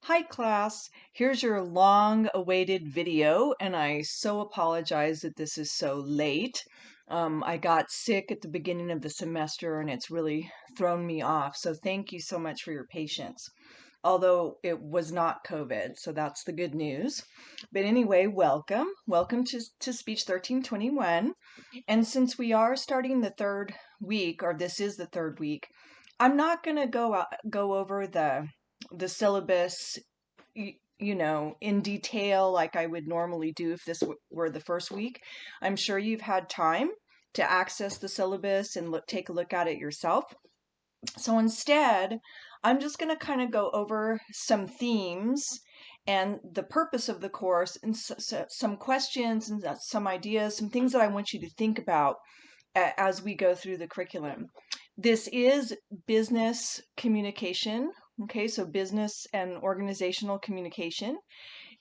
Hi class, here's your long-awaited video, and I so apologize that this is so late. I got sick at the beginning of the semester and it's really thrown me off, so thank you so much for your patience. Although it was not COVID, so that's the good news. But anyway, welcome. Welcome to Speech 1321. And since we are starting the third week, or this is the third week, I'm not going to go over the syllabus in detail like I would normally do if this were the first week. I'm sure you've had time to access the syllabus and take a look at it yourself. So instead, I'm just going to kind of go over some themes and the purpose of the course and some questions and some ideas, some things that I want you to think about as we go through the curriculum. This is business communication, okay, so business and organizational communication.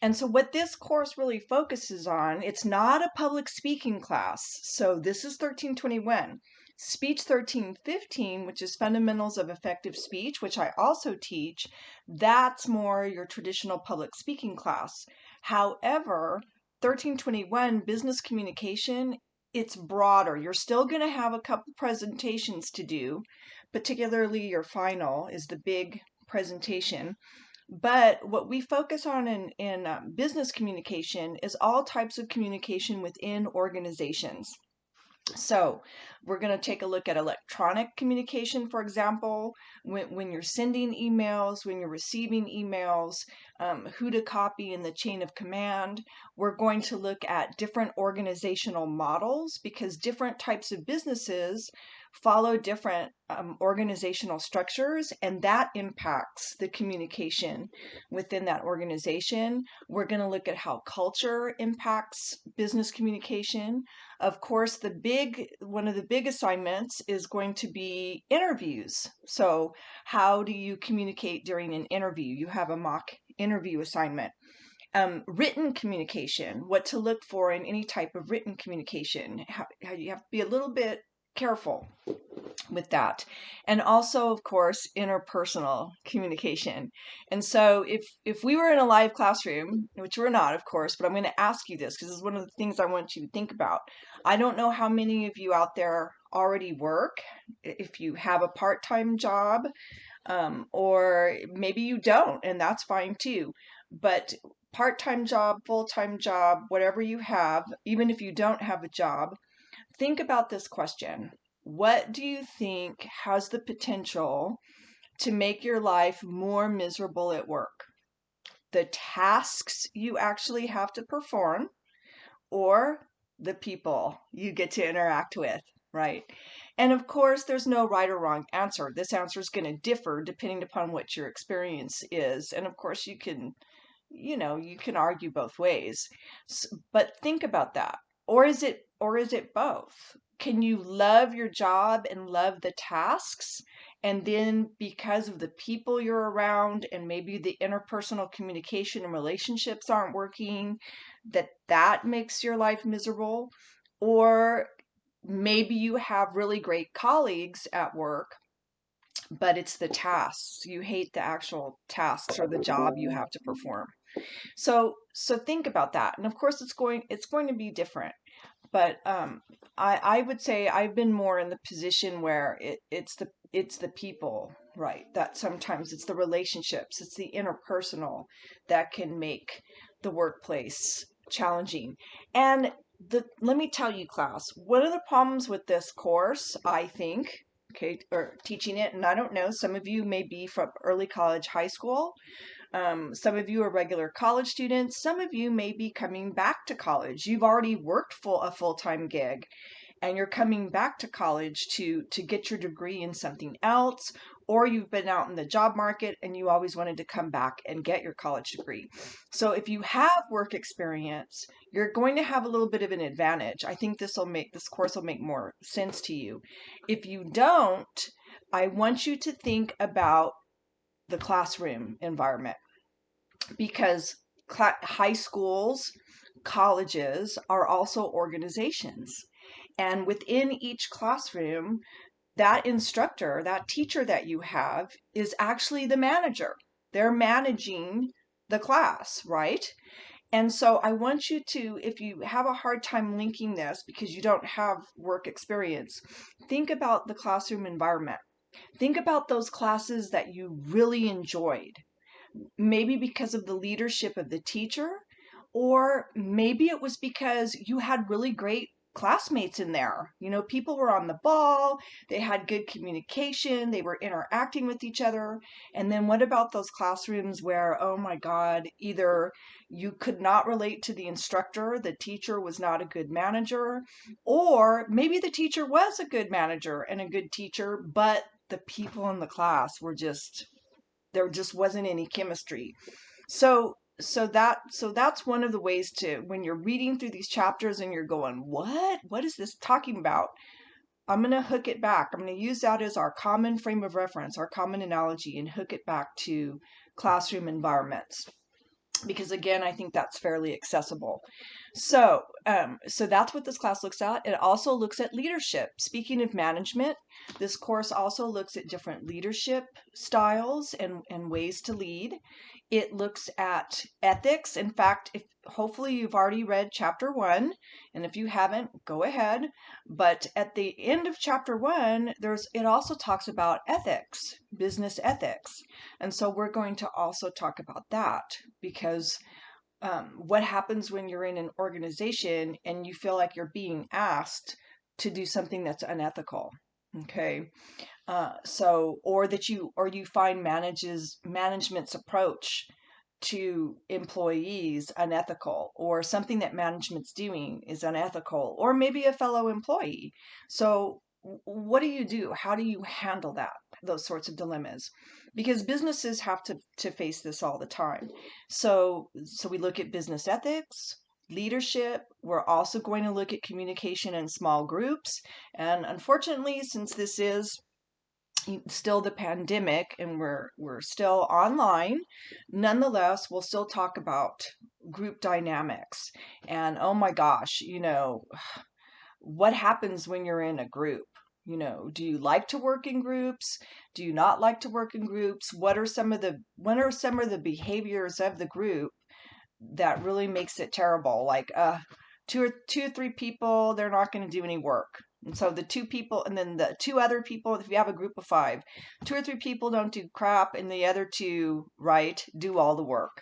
And so what this course really focuses on, it's not a public speaking class. So this is 1321. Speech 1315, which is fundamentals of effective speech, which I also teach, that's more your traditional public speaking class. However, 1321 business communication, it's broader. You're still going to have a couple presentations to do, particularly your final is the big presentation. But what we focus on in business communication is all types of communication within organizations. So we're going to take a look at electronic communication, for example, when you're sending emails, when you're receiving emails, who to copy in the chain of command. We're going to look at different organizational models because different types of businesses follow different organizational structures, and that impacts the communication within that organization. We're going to look at how culture impacts business communication. Of course, one of the big assignments is going to be interviews. So how do you communicate during an interview? You have a mock interview assignment. Written communication, what to look for in any type of written communication. How you have to be a little bit careful with that. And also, of course, interpersonal communication. And so if we were in a live classroom, which we're not, of course, but I'm going to ask you this because it's one of the things I want you to think about. I don't know how many of you out there already work, if you have a part-time job, or maybe you don't, and that's fine too. But part-time job, full-time job, whatever you have, even if you don't have a job, think about this question. What do you think has the potential to make your life more miserable at work? The tasks you actually have to perform or the people you get to interact with, right? And of course, there's no right or wrong answer. This answer is going to differ depending upon what your experience is. And of course, you can argue both ways. But think about that. Or is it both? Can you love your job and love the tasks, and then because of the people you're around and maybe the interpersonal communication and relationships aren't working, that makes your life miserable? Or maybe you have really great colleagues at work, but it's the tasks. You hate the actual tasks or the job you have to perform. So think about that. And of course it's going to be different. But I would say I've been more in the position where it's the people, right? That sometimes it's the relationships, it's the interpersonal that can make the workplace challenging. And let me tell you, class, one of the problems with this course, I think, okay, or teaching it, and I don't know, some of you may be from early college, high school. Some of you are regular college students. Some of you may be coming back to college. You've already worked a full-time gig and you're coming back to college to get your degree in something else, or you've been out in the job market and you always wanted to come back and get your college degree. So if you have work experience, you're going to have a little bit of an advantage. I think this course will make more sense to you. If you don't, I want you to think about the classroom environment, because high schools, colleges are also organizations. And within each classroom, that instructor, that teacher that you have is actually the manager. They're managing the class, right? And so I want you to, if you have a hard time linking this because you don't have work experience, think about the classroom environment. Think about those classes that you really enjoyed, maybe because of the leadership of the teacher, or maybe it was because you had really great classmates in there. You know, people were on the ball, they had good communication, they were interacting with each other. And then what about those classrooms where, oh my God, either you could not relate to the instructor, the teacher was not a good manager, or maybe the teacher was a good manager and a good teacher, but the people in the class were just, there just wasn't any chemistry. So that's one of the ways to, when you're reading through these chapters and you're going, what is this talking about? I'm going to hook it back. I'm going to use that as our common frame of reference, our common analogy, and hook it back to classroom environments, because again, I think that's fairly accessible. So that's what this class looks at. It also looks at leadership. Speaking of management, this course also looks at different leadership styles and ways to lead. It looks at ethics. In fact, if hopefully you've already read chapter 1, and if you haven't, go ahead. But at the end of chapter 1, it also talks about ethics, business ethics. And so we're going to also talk about that, because what happens when you're in an organization and you feel like you're being asked to do something that's unethical? Okay. Or you find management's approach to employees unethical, or something that management's doing is unethical, or maybe a fellow employee. So what do? How do you handle those sorts of dilemmas? Because businesses have to face this all the time. So we look at business ethics, leadership. We're also going to look at communication in small groups. And unfortunately, since this is still the pandemic and we're still online, nonetheless we'll still talk about group dynamics. And oh my gosh, what happens when you're in a group? Do you like to work in groups? Do you not like to work in groups? What are some of the behaviors of the group that really makes it terrible? Like two or three people, they're not going to do any work. And so the two people, and then the two other people, if you have a group of 5, 2 or 3 people don't do crap, and the other 2, right, do all the work.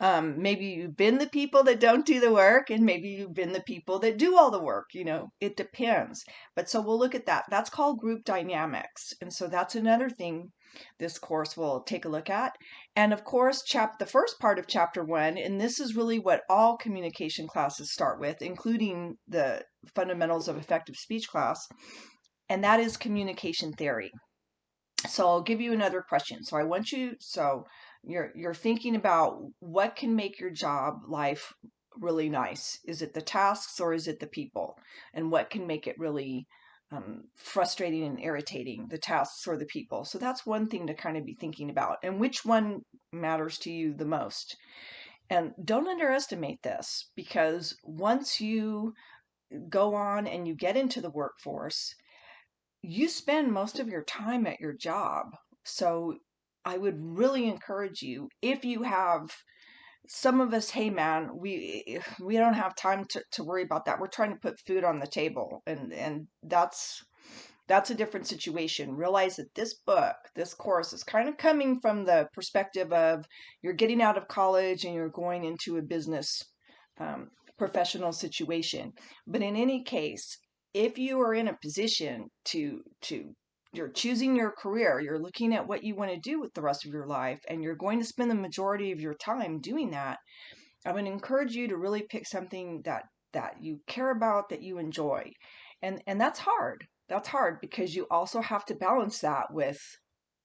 Maybe you've been the people that don't do the work, and maybe you've been the people that do all the work. It depends. But so we'll look at that. That's called group dynamics. And so that's another thing this course will take a look at. And of course, the first part of chapter 1, and this is really what all communication classes start with, including the fundamentals of effective speech class, and that is communication theory. So I'll give you another question. You're thinking about what can make your job life really nice. Is it the tasks or is it the people? And what can make it really frustrating and irritating, the tasks or the people? So that's one thing to kind of be thinking about. And which one matters to you the most? And don't underestimate this, because once you go on and you get into the workforce, you spend most of your time at your job. So I would really encourage you, if you have, some of us, hey man, we don't have time to worry about that. We're trying to put food on the table, and that's a different situation. Realize that this course is kind of coming from the perspective of you're getting out of college and you're going into a business professional situation. But in any case, if you are in a position to you're choosing your career, you're looking at what you want to do with the rest of your life, and you're going to spend the majority of your time doing that, I would encourage you to really pick something that you care about, that you enjoy. And that's hard. That's hard because you also have to balance that with,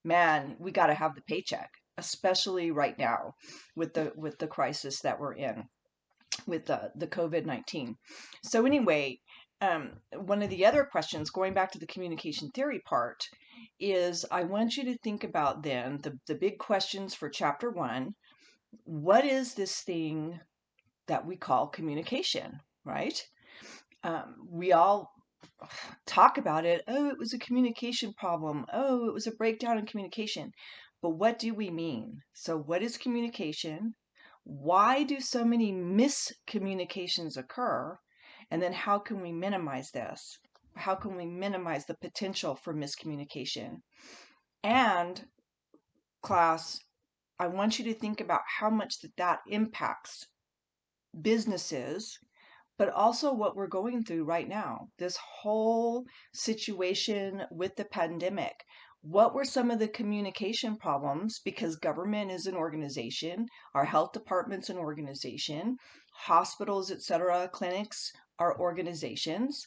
man, we got to have the paycheck, especially right now with the crisis that we're in with the COVID-19. So anyway, one of the other questions, going back to the communication theory part, is I want you to think about then the big questions for chapter 1. What is this thing that we call communication, right? We all talk about it. Oh, it was a communication problem. Oh, it was a breakdown in communication. But what do we mean? So what is communication? Why do so many miscommunications occur? And then how can we minimize this? How can we minimize the potential for miscommunication? And class, I want you to think about how much that impacts businesses, but also what we're going through right now, this whole situation with the pandemic. What were some of the communication problems? Because government is an organization, our health department's an organization, hospitals, etc., clinics are organizations.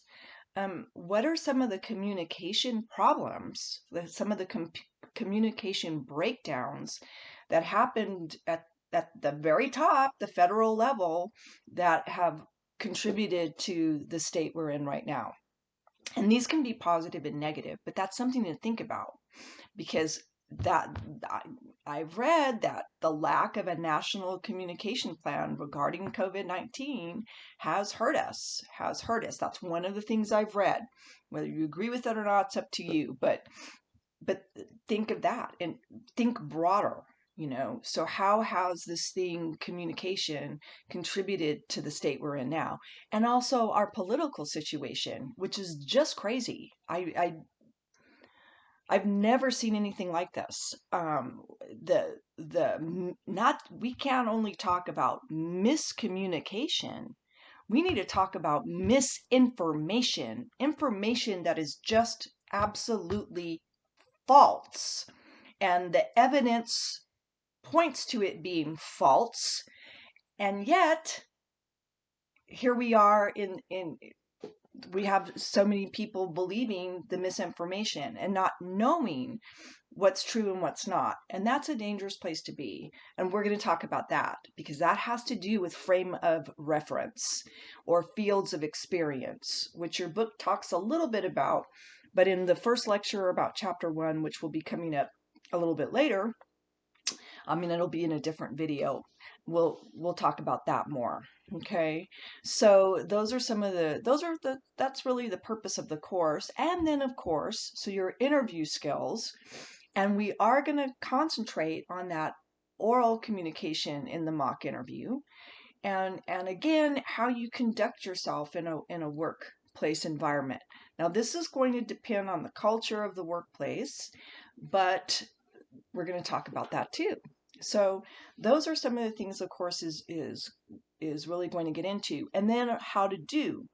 What are some of the communication problems, some of the communication breakdowns that happened at the very top, the federal level, that have contributed to the state we're in right now? And these can be positive and negative, but that's something to think about, because that I've read that the lack of a national communication plan regarding COVID-19 has hurt us, That's one of the things I've read. Whether you agree with it or not, it's up to you, but think of that and think broader. So how has this thing, communication, contributed to the state we're in now? And also our political situation, which is just crazy. I've never seen anything like this. Not, we can't only talk about miscommunication. We need to talk about misinformation, information that is just absolutely false. And the evidence points to it being false. And yet, here we are we have so many people believing the misinformation and not knowing what's true and what's not. And that's a dangerous place to be. And we're going to talk about that, because that has to do with frame of reference or fields of experience, which your book talks a little bit about. But in the first lecture about chapter 1, which will be coming up a little bit later, it'll be in a different video, we'll talk about that more. Okay, so that's really the purpose of the course. And then, of course, so your interview skills, and we are going to concentrate on that oral communication in the mock interview, and again, how you conduct yourself in a workplace environment. Now, this is going to depend on the culture of the workplace, but we're going to talk about that too. So those are some of the things the course is really going to get into. And then how to do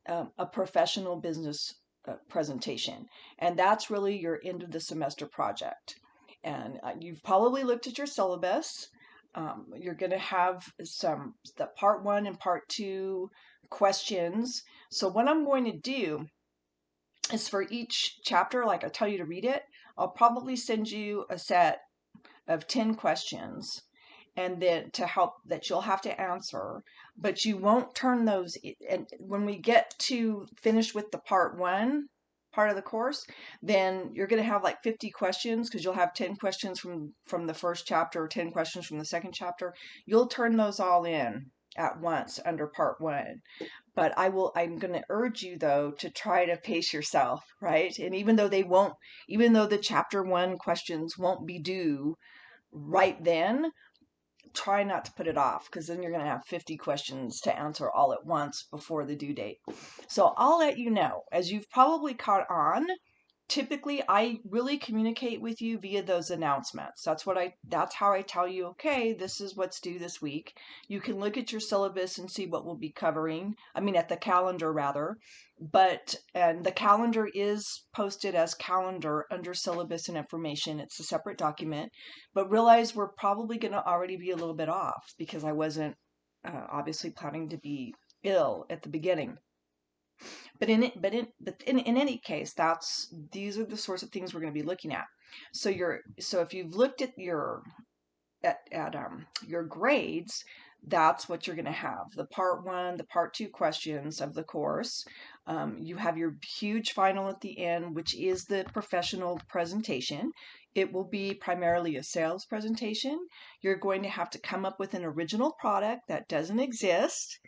a professional business presentation. And that's really your end of the semester project. And you've probably looked at your syllabus. You're going to have the part 1 and part 2 questions. So what I'm going to do is, for each chapter, like I tell you to read it, I'll probably send you a set of 10 questions, and then to help that you'll have to answer, but you won't turn those. And when we get to finish with the part 1 part of the course, then you're going to have like 50 questions, because you'll have 10 questions from the first chapter, 10 questions from the second chapter. You'll turn those all in at once under part 1. But I'm going to urge you, though, to try to pace yourself, right? And even though the chapter 1 questions won't be due right then, try not to put it off, because then you're going to have 50 questions to answer all at once before the due date. So I'll let you know, as you've probably caught on, typically I really communicate with you via those announcements. That's how I tell you, okay, this is what's due this week. You can look at your syllabus and see what we'll be covering. At the calendar rather. And the calendar is posted as calendar under syllabus and information. It's a separate document, but realize we're probably going to already be a little bit off, because I wasn't obviously planning to be ill at the beginning. But in any case, these are the sorts of things we're going to be looking at. So if you've looked at your grades, that's what you're going to have. The part 1, the part 2 questions of the course. You have your huge final at the end, which is the professional presentation. It will be primarily a sales presentation. You're going to have to come up with an original product that doesn't exist,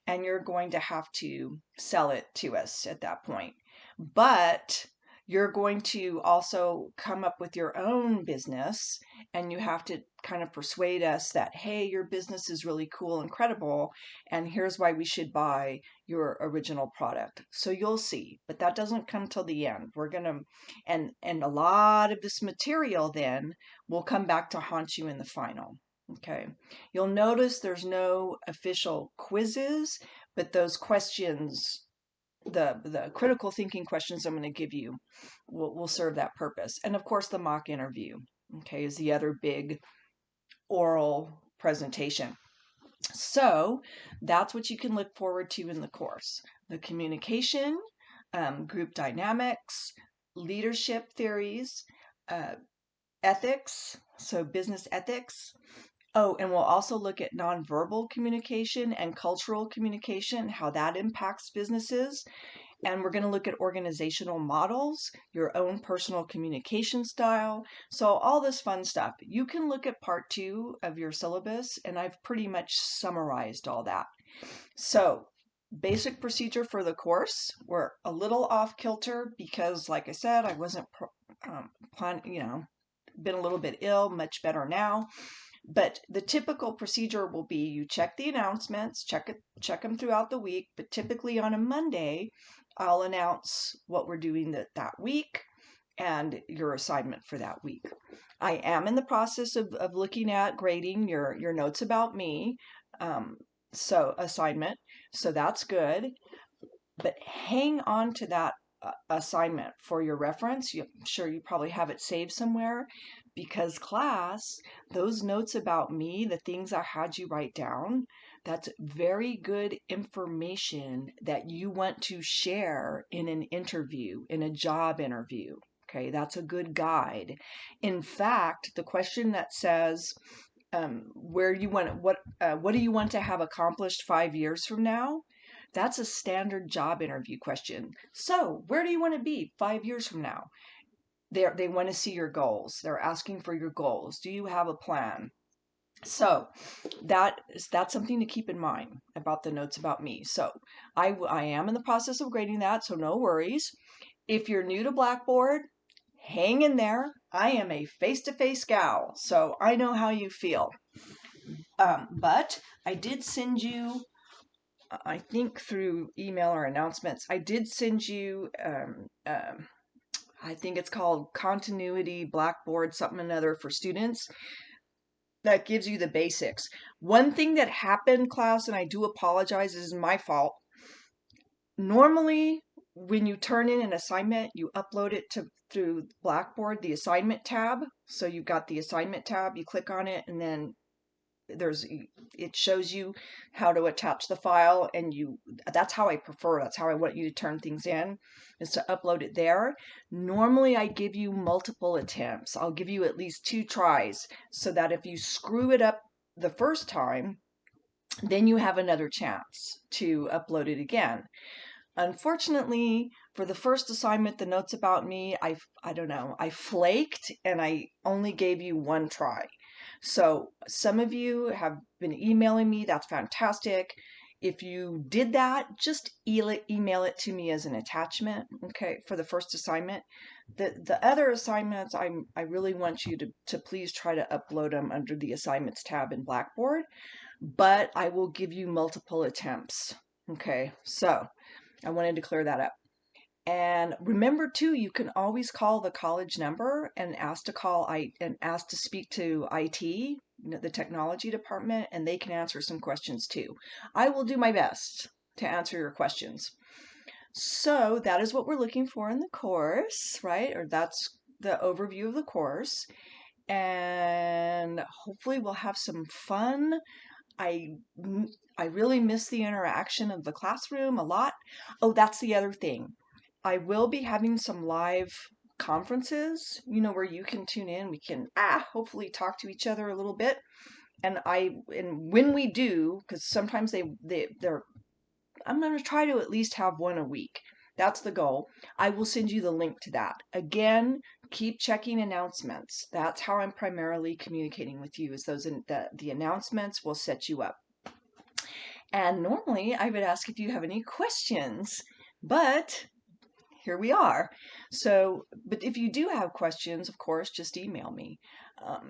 and you're going to have to sell it to us at that point. But you're going to also come up with your own business, and you have to kind of persuade us that, hey, your business is really cool and credible, and here's why we should buy your original product. So you'll see, but that doesn't come till the end. We're gonna, and a lot of this material then will come back to haunt you in the final. Okay, you'll notice there's no official quizzes, but those questions, the critical thinking questions I'm going to give you will serve that purpose. And of course, the mock interview, okay, is the other big oral presentation. So that's what you can look forward to in the course. The communication, group dynamics, leadership theories, ethics, so business ethics. Oh, and we'll also look at nonverbal communication and cultural communication, how that impacts businesses. And we're going to look at organizational models, your own personal communication style. So all this fun stuff. You can look at part 2 of your syllabus, and I've pretty much summarized all that. So basic procedure for the course. We're a little off kilter because, like I said, I wasn't planning, been a little bit ill, much better now. But the typical procedure will be you check the announcements, check them throughout the week, but typically on a Monday, I'll announce what we're doing that week and your assignment for that week. I am in the process of looking at grading your notes about me, so assignment, so that's good. But hang on to that assignment for your reference. I'm sure you probably have it saved somewhere, because class, those notes about me, the things I had you write down, that's very good information that you want to share in an interview, in a job interview. Okay, that's a good guide. In fact, the question that says, where you want what do you want to have accomplished 5 years from now? That's a standard job interview question. So, where do you want to be 5 years from now? They want to see your goals. They're asking for your goals. Do you have a plan? So that's something to keep in mind about the notes about me. So I am in the process of grading that, so no worries. If you're new to Blackboard, hang in there. I am a face-to-face gal, so I know how you feel. But I did send you, I think through email or announcements, I did send you I think it's called Continuity Blackboard something or another for students. That gives you the basics. One thing that happened, class, and I do apologize, this is my fault. Normally, when you turn in an assignment, you upload it through Blackboard, the assignment tab. So you've got the assignment tab, you click on it, and then it shows you how to attach the file, and that's how I prefer, that's how I want you to turn things in, is to upload it there. Normally I give you multiple attempts. I'll give you at least 2 tries, so that if you screw it up the first time, then you have another chance to upload it again. Unfortunately, for the first assignment, the notes about me, I don't know, I flaked and I only gave you 1 try. So some of you have been emailing me. That's fantastic. If you did that, just email it to me as an attachment, okay, for the first assignment. The other assignments, I really want you to please try to upload them under the assignments tab in Blackboard, but I will give you multiple attempts, okay? So I wanted to clear that up. And remember too, you can always call the college number and ask to speak to IT, the technology department, and they can answer some questions too. I will do my best to answer your questions. So that is what we're looking for in the course, right? Or that's the overview of the course. And hopefully we'll have some fun. I really miss the interaction of the classroom a lot. Oh, that's the other thing. I will be having some live conferences, where you can tune in. We can hopefully talk to each other a little bit. And when we do, because sometimes they're I'm going to try to at least have one a week. That's the goal. I will send you the link to that. Again, keep checking announcements. That's how I'm primarily communicating with you, is the announcements will set you up. And normally I would ask if you have any questions, but here we are. So, but if you do have questions, of course, just email me.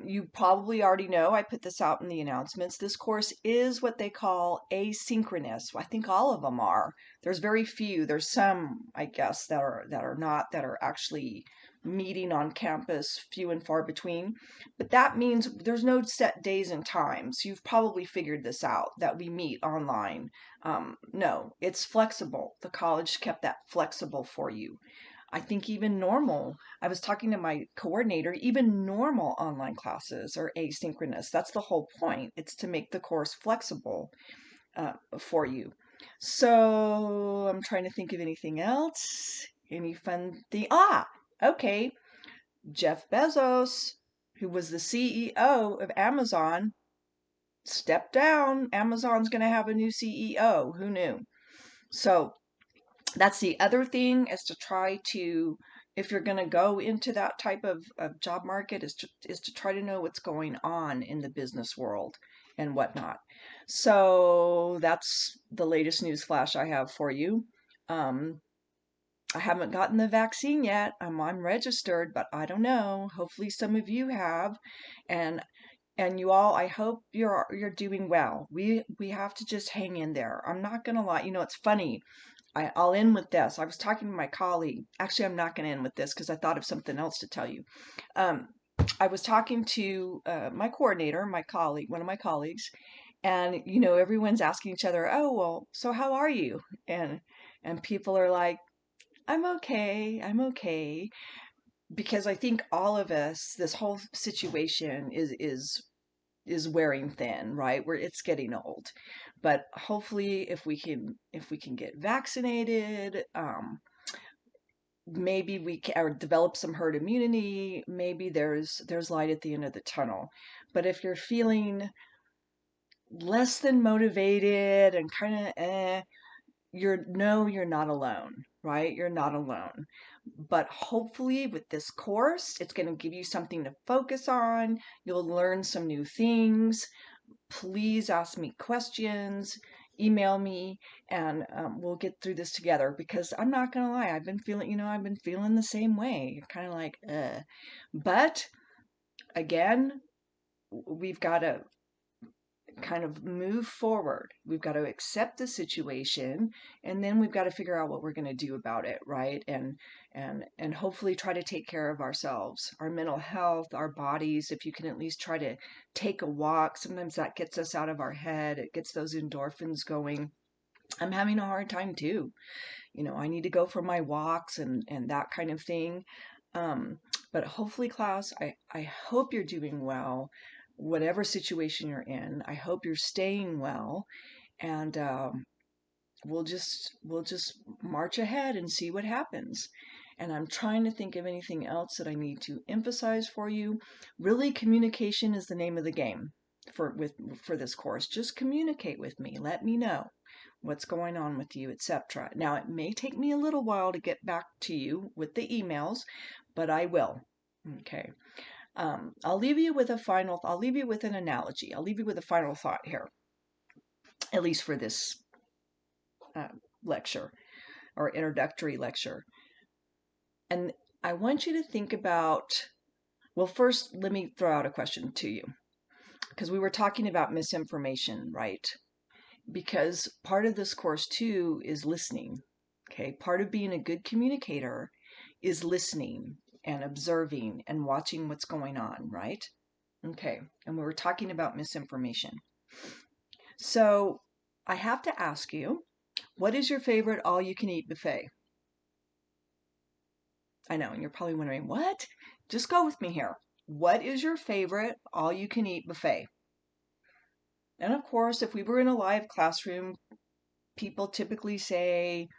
You probably already know, I put this out in the announcements. This course is what they call asynchronous. I think all of them are. There's very few. There's some, I guess, that are not, that are actually meeting on campus, few and far between. But that means there's no set days and times. You've probably figured this out, that we meet online. No, it's flexible. The college kept that flexible for you. I think even normal, I was talking to my coordinator, even normal online classes are asynchronous. That's the whole point. It's to make the course flexible for you. So I'm trying to think of anything else. Any fun thing? Okay. Jeff Bezos, who was the CEO of Amazon, stepped down. Amazon's going to have a new CEO. Who knew? So that's the other thing, is to try to, if you're going to go into that type of job market, is to try to know what's going on in the business world and whatnot. So that's the latest news flash I have for you. I haven't gotten the vaccine yet. I'm registered, but I don't know. Hopefully some of you have. And you all, I hope you're doing well. We have to just hang in there. I'm not gonna lie. It's funny. I'll end with this. I was talking to my colleague. Actually, I'm not going to end with this because I thought of something else to tell you. Um, I was talking to my coordinator, my colleague, one of my colleagues, and everyone's asking each other, "Oh, well, so how are you?" And people are like, "I'm okay. I'm okay." Because I think all of us, this whole situation is wearing thin, right? Where it's getting old. But hopefully if we can get vaccinated, maybe we can or develop some herd immunity, maybe there's light at the end of the tunnel. But if you're feeling less than motivated and kind of you're not alone, right? You're not alone. But hopefully with this course, it's going to give you something to focus on. You'll learn some new things. Please ask me questions, email me, and we'll get through this together, because I'm not gonna lie, I've been feeling the same way, kind of like, but again, we've got to kind of move forward. We've got to accept the situation, and then we've got to figure out what we're going to do about it, right? And hopefully try to take care of ourselves, our mental health, our bodies. If you can at least try to take a walk, sometimes that gets us out of our head. It gets those endorphins going. I'm having a hard time too. I need to go for my walks and that kind of thing. But hopefully, class, I hope you're doing well, whatever situation you're in. I hope you're staying well, and we'll just march ahead and see what happens. And I'm trying to think of anything else that I need to emphasize for you. Really, communication is the name of the game for this course. Just communicate with me. Let me know what's going on with you, etc. Now, it may take me a little while to get back to you with the emails, but I will. Okay. I'll leave you with an analogy. I'll leave you with a final thought here, at least for this uh, lecture or introductory lecture. And I want you to think about, well, first, let me throw out a question to you, because we were talking about misinformation, right? Because part of this course too is listening. Okay. Part of being a good communicator is listening and observing and watching what's going on, right? Okay. And we were talking about misinformation. So I have to ask you, what is your favorite all-you-can-eat buffet? I know, and you're probably wondering, what? Just go with me here. What is your favorite all-you-can-eat buffet? And of course, if we were in a live classroom, people typically say,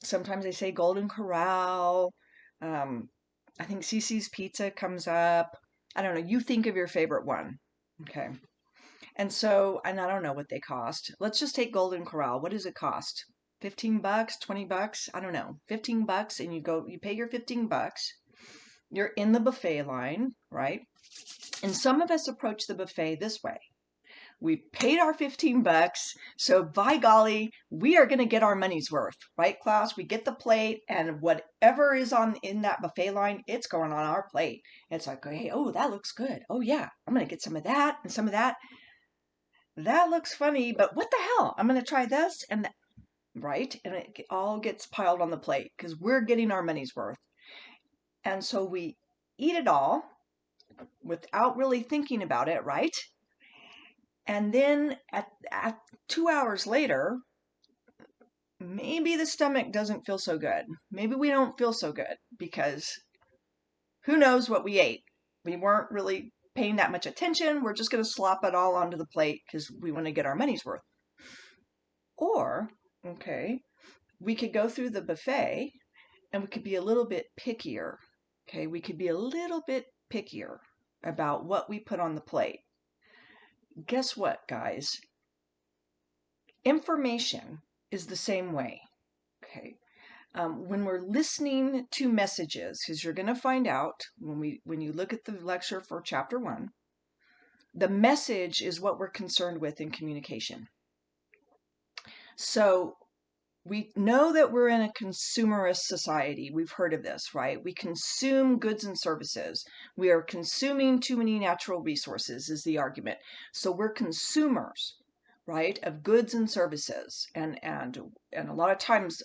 sometimes they say Golden Corral. Um, I think Cece's Pizza comes up. I don't know. You think of your favorite one. Okay. And I don't know what they cost. Let's just take Golden Corral. What does it cost? $15, $20? I don't know. $15, and you pay your $15. You're in the buffet line, right? And some of us approach the buffet this way. We paid our 15 bucks, so by golly, we are going to get our money's worth, right, class? We get the plate, and whatever is on in that buffet line, it's going on our plate. It's like, hey, oh, that looks good. Oh yeah, I'm going to get some of that and some of that. That looks funny, but what the hell? I'm going to try this and that, right? And it all gets piled on the plate because we're getting our money's worth. And so we eat it all without really thinking about it, right? And then at 2 hours later, maybe the stomach doesn't feel so good. Maybe we don't feel so good because who knows what we ate. We weren't really paying that much attention. We're just going to slop it all onto the plate because we want to get our money's worth. Or, okay, we could go through the buffet and we could be a little bit pickier. Okay, we could be a little bit pickier about what we put on the plate. Guess what, guys? Information is the same way. Okay, when we're listening to messages, because you're going to find out when you look at the lecture for chapter 1, the message is what we're concerned with in communication. So we know that we're in a consumerist society. We've heard of this, right? We consume goods and services. We are consuming too many natural resources is the argument. So we're consumers, right, of goods and services. And a lot of times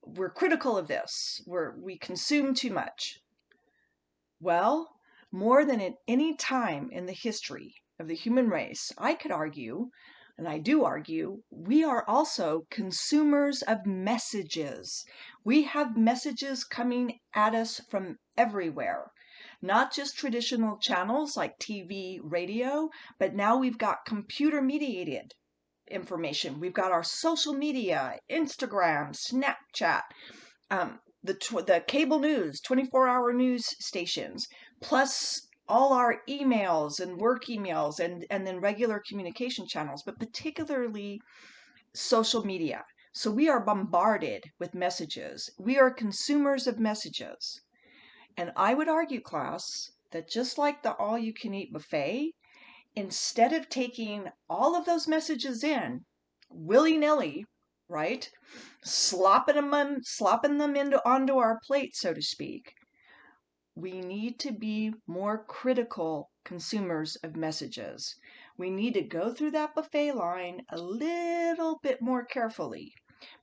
we're critical of this. We consume too much. Well, more than at any time in the history of the human race, I could argue, and I do argue, we are also consumers of messages. We have messages coming at us from everywhere, not just traditional channels like TV, radio, but now we've got computer mediated information. We've got our social media, Instagram, Snapchat, the cable news, 24-hour news stations, plus all our emails and work emails and then regular communication channels, but particularly social media. So we are bombarded with messages. We are consumers of messages. And I would argue, class, that just like the all-you-can-eat buffet, instead of taking all of those messages in willy-nilly, right, slopping them onto our plate, so to speak, we need to be more critical consumers of messages. We need to go through that buffet line a little bit more carefully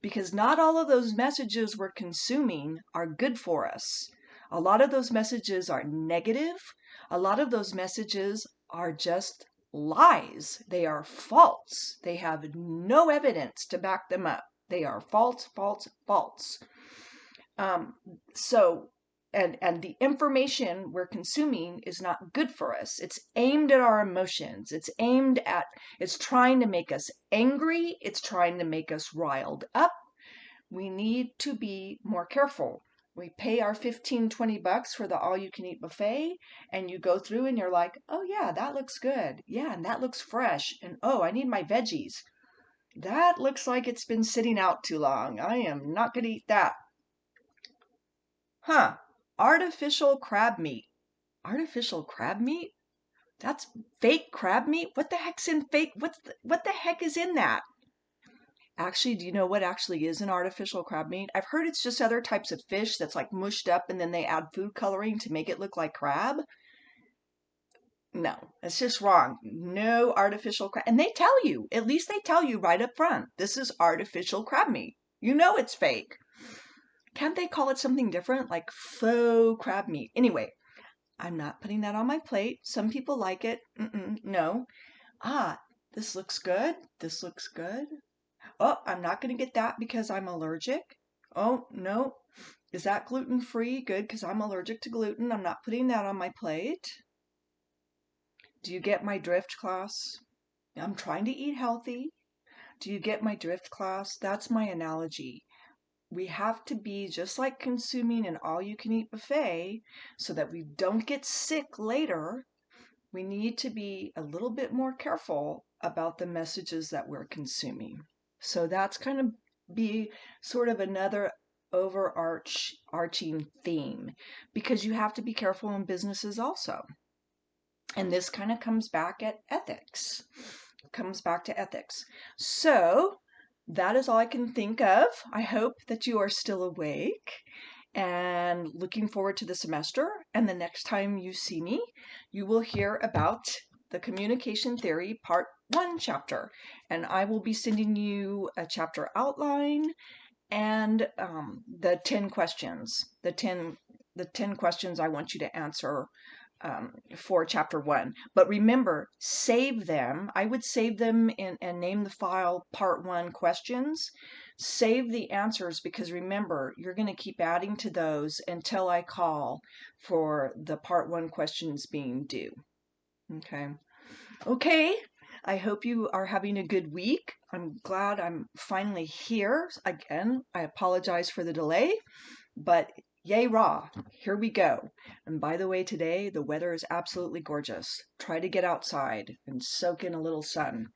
because not all of those messages we're consuming are good for us. A lot of those messages are negative. A lot of those messages are just lies. They are false. They have no evidence to back them up. They are false, false, false. And the information we're consuming is not good for us. It's aimed at our emotions. It's trying to make us angry. It's trying to make us riled up. We need to be more careful. We pay our 15, 20 bucks for the all-you-can-eat buffet, and you go through and you're like, oh yeah, that looks good. Yeah, and that looks fresh. And oh, I need my veggies. That looks like it's been sitting out too long. I am not going to eat that. Huh. Artificial crab meat. Artificial crab meat? That's fake crab meat? What the heck's in fake? What the heck is in that? Actually, do you know what actually is an artificial crab meat? I've heard it's just other types of fish that's like mushed up and then they add food coloring to make it look like crab. No, it's just wrong. No artificial crab. And they tell you, at least they tell you right up front, this is artificial crab meat. You know it's fake. Can't they call it something different, like faux crab meat? Anyway, I'm not putting that on my plate. Some people like it. No. This looks good. This looks good. Oh, I'm not going to get that because I'm allergic. Oh, no. Is that gluten-free? Good, because I'm allergic to gluten. I'm not putting that on my plate. Do you get my drift, class? I'm trying to eat healthy. Do you get my drift, class? That's my analogy. We have to be just like consuming an all-you-can-eat buffet so that we don't get sick later. We need to be a little bit more careful about the messages that we're consuming. So that's kind of be sort of another overarching theme because you have to be careful in businesses also. And this kind of comes back at ethics. Comes back to ethics. So that is all I can think of. I hope that you are still awake and looking forward to the semester. And the next time you see me, you will hear about the Communication Theory Part 1 chapter. And I will be sending you a chapter outline and the 10 questions, the 10 questions I want you to answer for chapter 1. But remember, save them. I would save them and name the file part 1 questions. Save the answers, because remember, you're going to keep adding to those until I call for the part 1 questions being due. Okay. I hope you are having a good week. I'm glad I'm finally here again. I apologize for the delay, but yay raw, here we go. And by the way, today the weather is absolutely gorgeous. Try to get outside and soak in a little sun.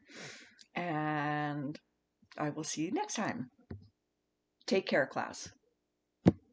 And I will see you next time. Take care, class.